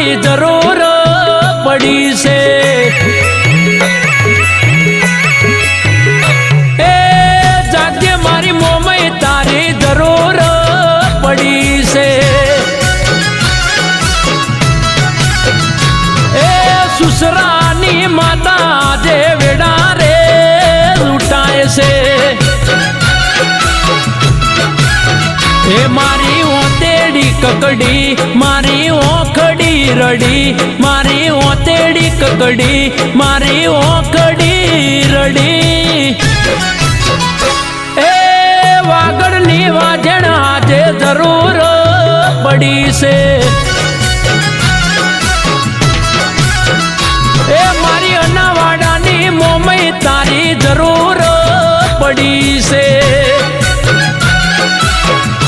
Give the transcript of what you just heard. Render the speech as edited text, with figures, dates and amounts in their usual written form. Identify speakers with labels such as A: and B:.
A: તારી જરૂર પડી છે એ જાગે મારી મોમય તારી જરૂર પડી છે એ સુસરાની માતા જે વેડા રે લૂંટાય છે એ મારી ઓતેડી કકડી મારી ઓખડી રડી મારી ઓતેડી કકડી મારી ઓખડી રડી એ વાગડની વાજણ આજે જરૂર પડી છે એ મારી અનાવાડાની મોમય તારી જરૂર પડી છે